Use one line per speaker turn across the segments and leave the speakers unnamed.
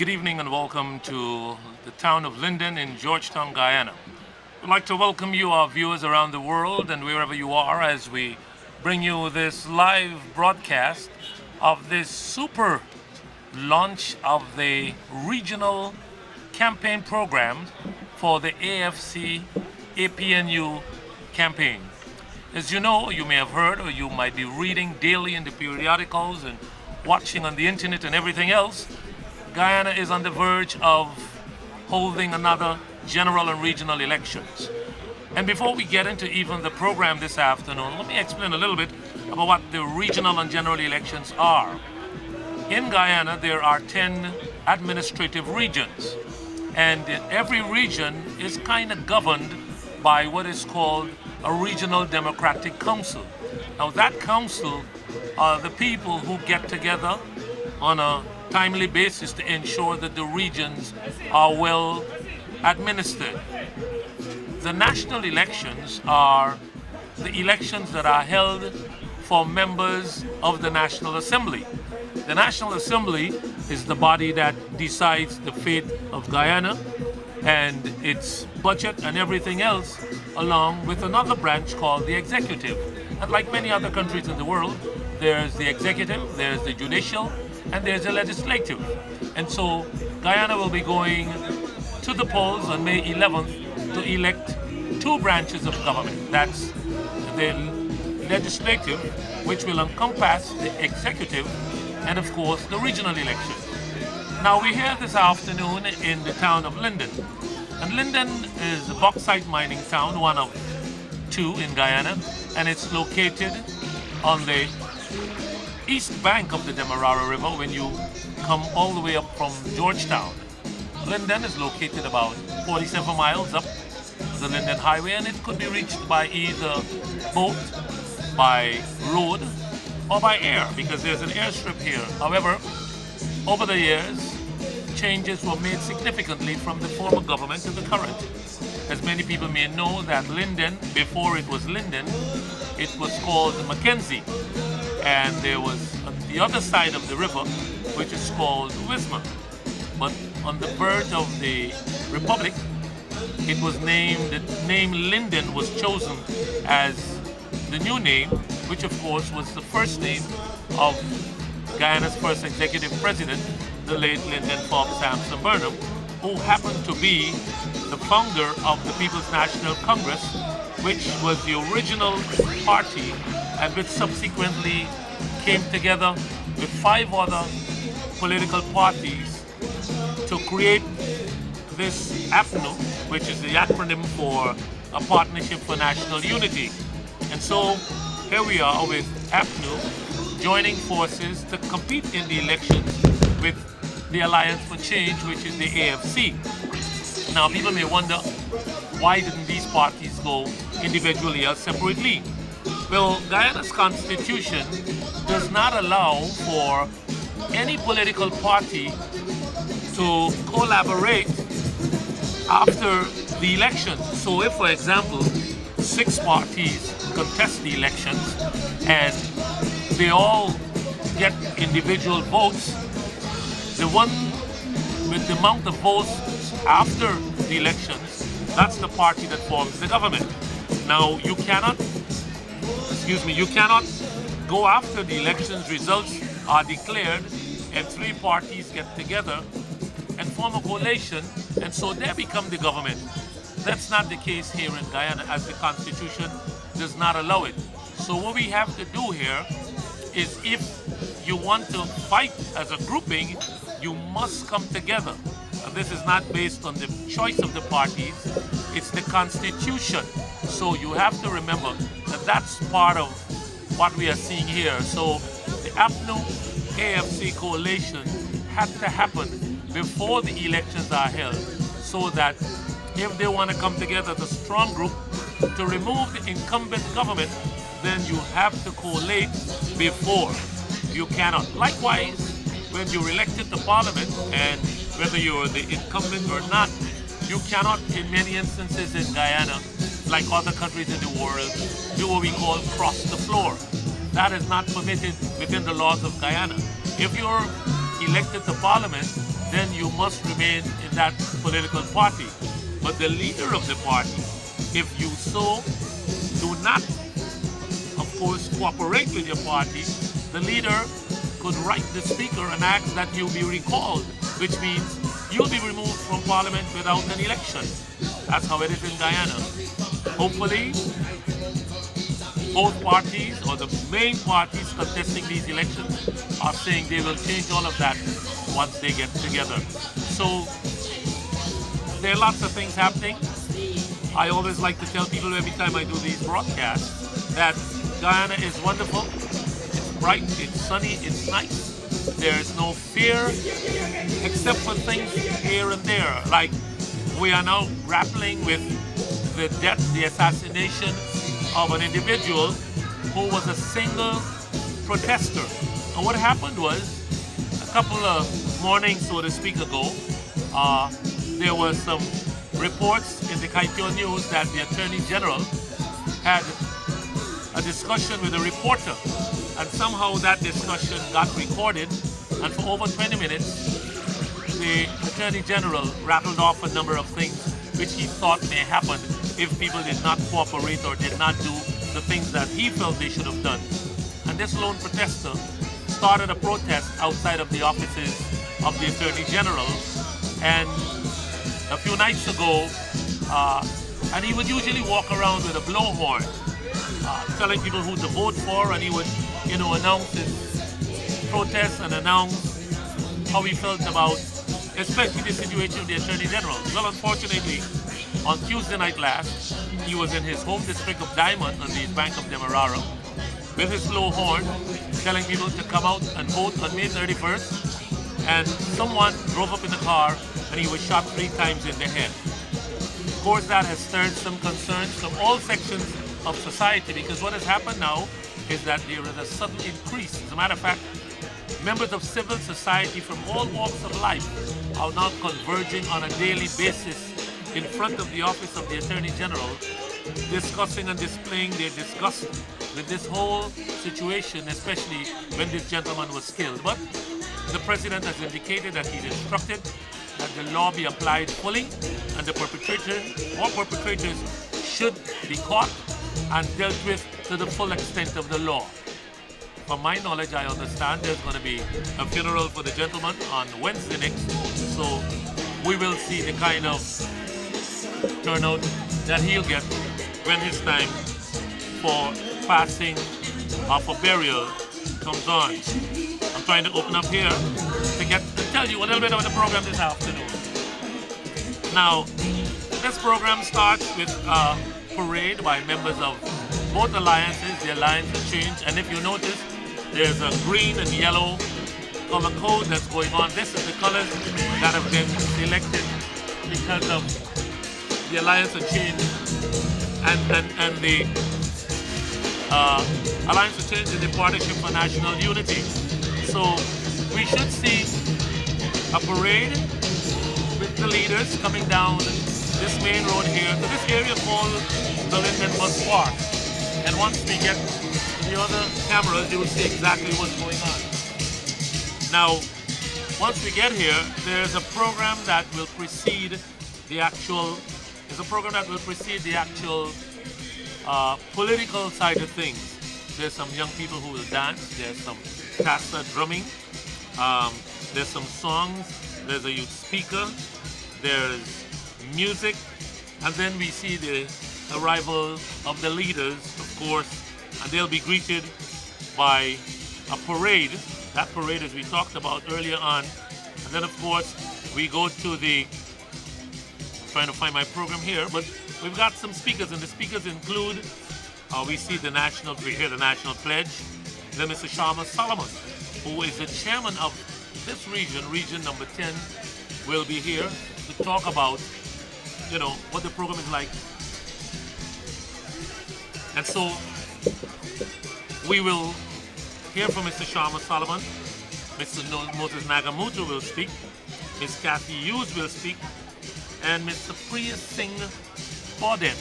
Good evening and welcome to the town of Linden in Georgetown, Guyana. We'd like to welcome you, our viewers around the world and wherever you are, as we bring you this live broadcast of this super launch of the regional campaign program for the AFC APNU campaign. As you know, you may have heard or you might be reading daily in the periodicals and watching on the internet and everything else, Guyana is on the verge of holding another general and regional elections. And before we get into even the program this afternoon, let me explain a little bit about what the regional and general elections are. In Guyana, there are 10 administrative regions, and every region is kind of governed by what is called a regional democratic council. Now that council are the people who get together on a timely basis to ensure that the regions are well administered. The national elections are the elections that are held for members of the National Assembly. The National Assembly is the body that decides the fate of Guyana and its budget and everything else, along with another branch called the executive. And like many other countries in the world, there's the executive, there's the judicial, and there's the legislative. And so Guyana will be going to the polls on May 11th to elect two branches of government. That's the legislative, which will encompass the executive, and of course the regional elections. Now we're here this afternoon in the town of Linden. And Linden is a bauxite mining town, one of two in Guyana, and it's located on the east bank of the Demerara River when you come all the way up from Georgetown. Linden is located about 47 miles up the Linden Highway, and it could be reached by either boat, by road, or by air, because there's an airstrip here. However, over the years, changes were made significantly from the former government to the current. As many people may know, that Linden, before it was Linden, it was called Mackenzie. And there was on the other side of the river, which is called Wismar. But on the verge of the Republic, it was named, the name Linden was chosen as the new name, which of course was the first name of Guyana's first executive president, the late Lyndon Forbes Sampson Burnham, who happened to be the founder of the People's National Congress, which was the original party and which subsequently came together with 5 other political parties to create this APNU, which is the acronym for a Partnership for National Unity. And so here we are with APNU joining forces to compete in the elections with the Alliance for Change, which is the AFC. Now people may wonder, why didn't these parties go individually or separately? Well, Guyana's constitution does not allow for any political party to collaborate after the election. So if, for example, 6 parties contest the elections and they all get individual votes, the one with the amount of votes after the elections, that's the party that forms the government. Now, you cannot go after the elections results are declared and 3 parties get together and form a coalition, and so they become the government. That's not the case here in Guyana, as the Constitution does not allow it. So what we have to do here is, if you want to fight as a grouping, you must come together. And this is not based on the choice of the parties, it's the Constitution. So you have to remember that that's part of what we are seeing here. So the APNU AFC coalition had to happen before the elections are held, so that if they want to come together as a strong group to remove the incumbent government, then you have to collate before. You cannot. Likewise, when you're elected to parliament, and whether you're the incumbent or not, you cannot, in many instances in Guyana, like other countries in the world, do what we call cross the floor. That is not permitted within the laws of Guyana. If you're elected to parliament, then you must remain in that political party. But the leader of the party, if you so do not, of course, cooperate with your party, the leader could write the speaker and ask that you be recalled, which means you'll be removed from parliament without an election. That's how it is in Guyana. Hopefully, both parties or the main parties contesting these elections are saying they will change all of that once they get together. So there are lots of things happening. I always like to tell people every time I do these broadcasts that Guyana is wonderful, it's bright, it's sunny, it's nice. There is no fear except for things here and there. Like we are now grappling with the death, the assassination of an individual who was a single protester. And what happened was, a couple of mornings, so to speak, ago, there was some reports in the Kaitio News that the Attorney General had a discussion with a reporter, and somehow that discussion got recorded, and for over 20 minutes, the Attorney General rattled off a number of things which he thought may happen if people did not cooperate or did not do the things that he felt they should have done. And this lone protester started a protest outside of the offices of the Attorney General, and a few nights ago, and he would usually walk around with a blowhorn, telling people who to vote for, and he would, announce his protest and announce how he felt about, especially the situation of the Attorney General. Well, unfortunately, on Tuesday night last, he was in his home district of Diamond on the East Bank of Demerara with his blowhorn, telling people to come out and vote on May 31st, and someone drove up in the car and he was shot 3 times in the head. Of course, that has stirred some concerns from all sections of society, because what has happened now is that there is a sudden increase. As a matter of fact, members of civil society from all walks of life are now converging on a daily basis in front of the office of the Attorney General, discussing and displaying their disgust with this whole situation, especially when this gentleman was killed. But the President has indicated that he's instructed that the law be applied fully, and the perpetrators should be caught and dealt with to the full extent of the law. From my knowledge, I understand there's going to be a funeral for the gentleman on Wednesday next, so we will see the kind of turnout that he'll get when his time for passing or for burial comes on. I'm trying to open up here to tell you a little bit about the program this afternoon. Now, this program starts with a parade by members of both alliances, the Alliance of Change, and if you notice, there's a green and yellow color code that's going on. This is the colors that have been selected because of the Alliance of Change and the Alliance of Change is the Partnership for National Unity. So we should see a parade with the leaders coming down this main road here to this area called the Linden Bus Park. And once we get to the other cameras, you will see exactly what's going on. Now, once we get here, there's a program that will precede the actual political side of things. There's some young people who will dance, there's some casa drumming, there's some songs, there's a youth speaker, there's music, and then we see the arrival of the leaders, of course, and they'll be greeted by a parade. That parade, as we talked about earlier on, and then of course we go to the, I'm trying to find my program here, but we've got some speakers, and the speakers include, we see the national pledge. Then Mr. Sharma Solomon, who is the chairman of this region number 10, will be here to talk about, what the program is like. And so we will hear from Mr. Sharma Solomon, Mr. Moses Nagamutu will speak, Ms. Kathy Hughes will speak, and Mr. Priya Singh Borden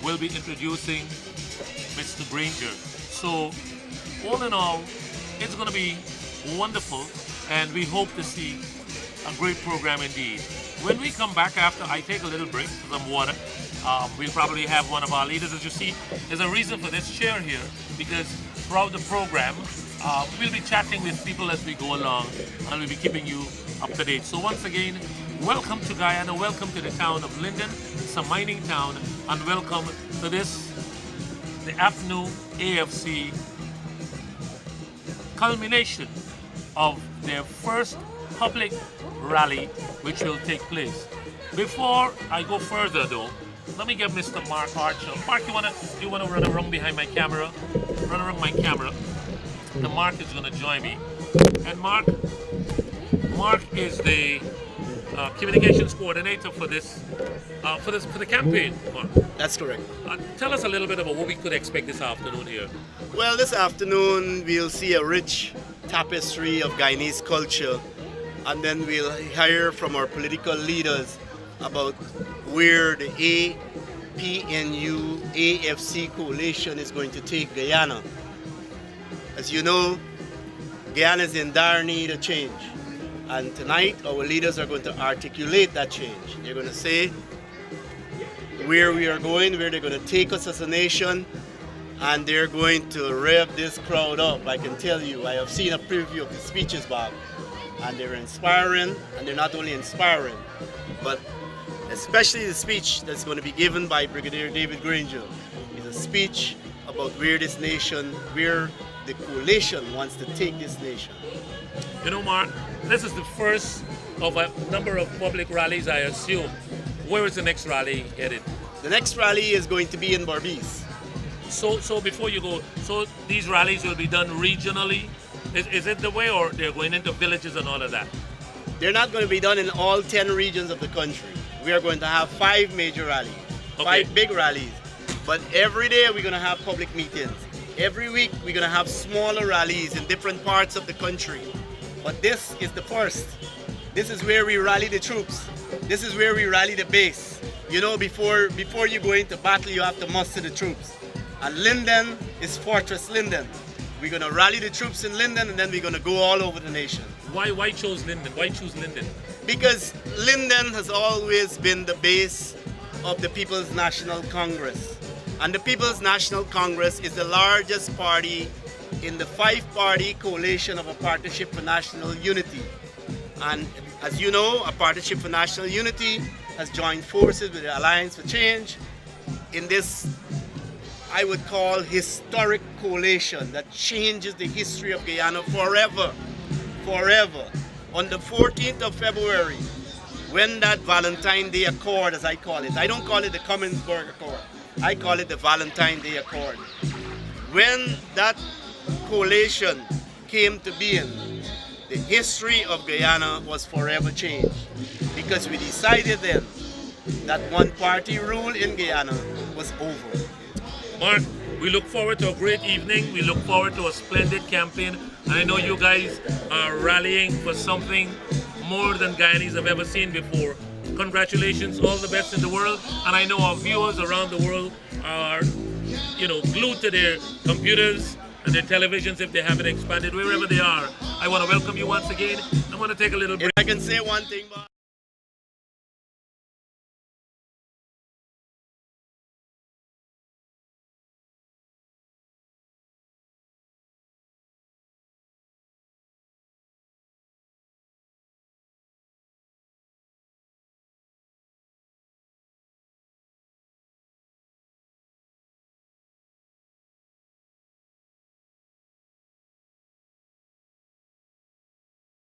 will be introducing Mr. Granger. So all in all, it's going to be wonderful, and we hope to see A great program indeed. When we come back after I take a little break for some water, we'll probably have one of our leaders. As you see, there's a reason for this chair here because throughout the program, we'll be chatting with people as we go along and we'll be keeping you up to date. So once again, welcome to Guyana, welcome to the town of Linden. It's a mining town, and welcome to the APNU AFC culmination of their first public rally which will take place. Before I go further though, let me get Mr. Mark Archer. Mark, you wanna run around behind my camera? Run around my camera. The Mark is gonna join me. And Mark is the communications coordinator for the campaign. Mark,
That's correct.
tell us a little bit about what we could expect this afternoon here.
Well, this afternoon we'll see a rich tapestry of Guyanese culture, and then we'll hear from our political leaders about where the APNU AFC coalition is going to take Guyana. As you know, Guyana is in dire need of change. And tonight, our leaders are going to articulate that change. They're going to say where we are going, where they're going to take us as a nation, and they're going to rev this crowd up. I can tell you, I have seen a preview of the speeches, Bob, and they're inspiring, and they're not only inspiring, but especially the speech that's going to be given by Brigadier David Granger is a speech about where this nation, where the coalition wants to take this nation.
You know, Mark, this is the first of a number of public rallies, I assume. Where is the next rally headed?
The next rally is going to be in Barbies.
So before you go, so these rallies will be done regionally? Is it the way, or they're going into villages and all of that?
They're not going to be done in all 10 regions of the country. We are going to have 5 major rallies,
Okay.
5 big rallies. But every day we're going to have public meetings. Every week we're going to have smaller rallies in different parts of the country. But this is the first. This is where we rally the troops. This is where we rally the base. You know, before you go into battle, you have to muster the troops. And Linden is Fortress Linden. We're going to rally the troops in Linden, and then we're going to go all over the nation.
Why choose Linden? Why choose Linden?
Because Linden has always been the base of the People's National Congress. And the People's National Congress is the largest party in the 5-party coalition of a Partnership for National Unity. And as you know, a Partnership for National Unity has joined forces with the Alliance for Change in this, I would call, historic coalition that changes the history of Guyana forever. Forever. On the 14th of February, when that Valentine Day Accord, as I call it, I don't call it the Cummins-Burg Accord, I call it the Valentine Day Accord. When that coalition came to being, the history of Guyana was forever changed, because we decided then that one-party rule in Guyana was over.
Mark, we look forward to a great evening. We look forward to a splendid campaign. I know you guys are rallying for something more than Guyanese have ever seen before. Congratulations, all the best in the world. And I know our viewers around the world are, glued to their computers and their televisions if they haven't expanded, wherever they are. I want to welcome you once again. I want to take a little break.
If I can say one thing, Bob.